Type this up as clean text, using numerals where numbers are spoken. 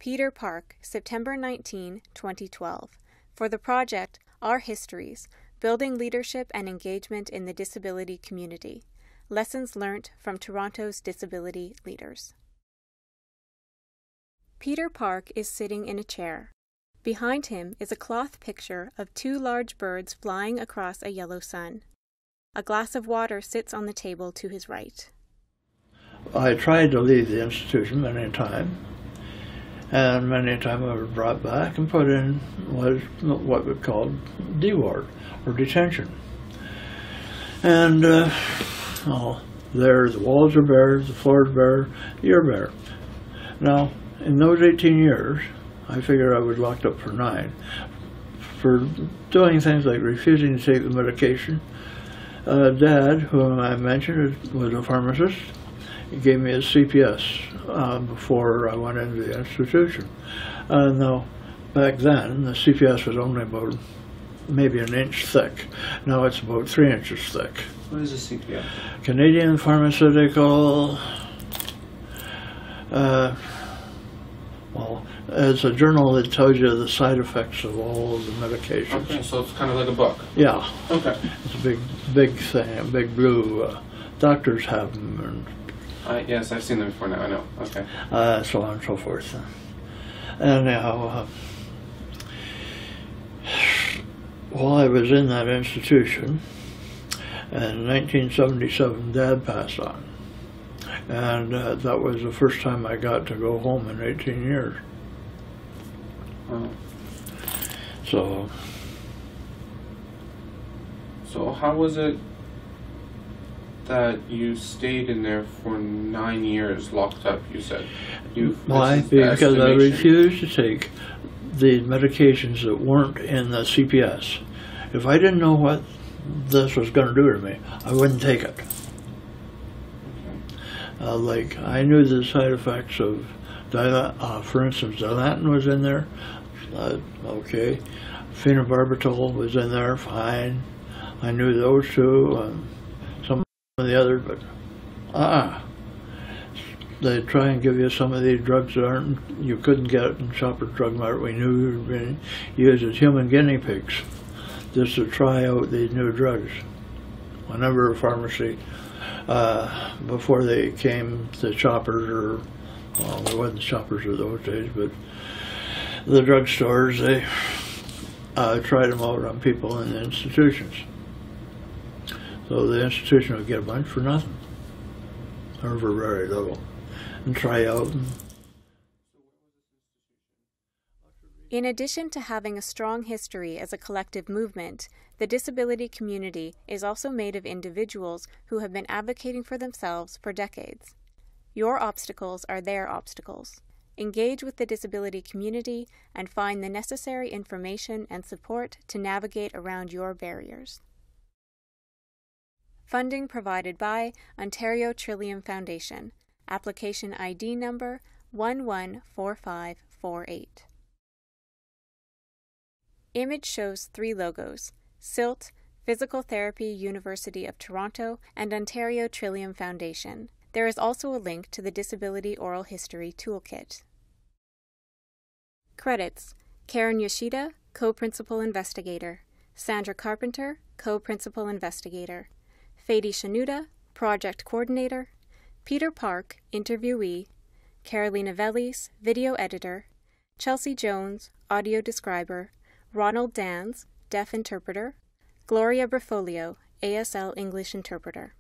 Peter Park, September 19, 2012, for the project Our Histories, Building Leadership and Engagement in the Disability Community. Lessons learned from Toronto's disability leaders. Peter Park is sitting in a chair. Behind him is a cloth picture of two large birds flying across a yellow sun. A glass of water sits on the table to his right. I tried to leave the institution many times, and many times I was brought back and put in what we called D ward, or detention. And there the walls are bare, the floor is bare, you're bare. Now, in those 18 years, I figured I was locked up for 9 for doing things like refusing to take the medication. Dad, whom I mentioned, was a pharmacist. He gave me a CPS before I went into the institution. Now, back then, the CPS was only about maybe an inch thick. Now it's about 3 inches thick. What is a CPS? Canadian Pharmaceutical. Well, it's a journal that tells you the side effects of all of the medications. Okay, so it's kind of like a book. Yeah. Okay. It's a big thing, a big blue. Doctors have them. And, yes, I've seen them before now, I know. Okay. So on and so forth. Anyhow, while I was in that institution, in 1977, Dad passed on. And that was the first time I got to go home in 18 years. Oh. So how was it that you stayed in there for 9 years locked up, you said? Why? Because I refused to take the medications that weren't in the CPS. If I didn't know what this was going to do to me, I wouldn't take it. Like, I knew the side effects of, for instance, Dilantin was in there, okay. Phenobarbital was in there, fine. I knew those two, some of the others, but they try and give you some of these drugs that you couldn't get in Shoppers Drug Mart. We knew we were being used as human guinea pigs just to try out these new drugs. Whenever a pharmacy, before they came to Shoppers, or, well, there wasn't Shoppers of those days, but the drugstores, they tried them out on people in the institutions. So the institution would get a bunch for nothing, or for very little, and try out. In addition to having a strong history as a collective movement, the disability community is also made of individuals who have been advocating for themselves for decades. Your obstacles are their obstacles. Engage with the disability community and find the necessary information and support to navigate around your barriers. Funding provided by Ontario Trillium Foundation. Application ID number 114548. Image shows 3 logos: SILT, Physical Therapy University of Toronto, and Ontario Trillium Foundation. There is also a link to the Disability Oral History Toolkit. Credits: Karen Yoshida, Co-Principal Investigator; Sandra Carpenter, Co-Principal Investigator; Fadi Shanuda, Project Coordinator; Peter Park, Interviewee; Carolina Vellis, Video Editor; Chelsea Jones, Audio Describer; Ronald Dans, Deaf Interpreter; Gloria Brifolio, ASL English Interpreter.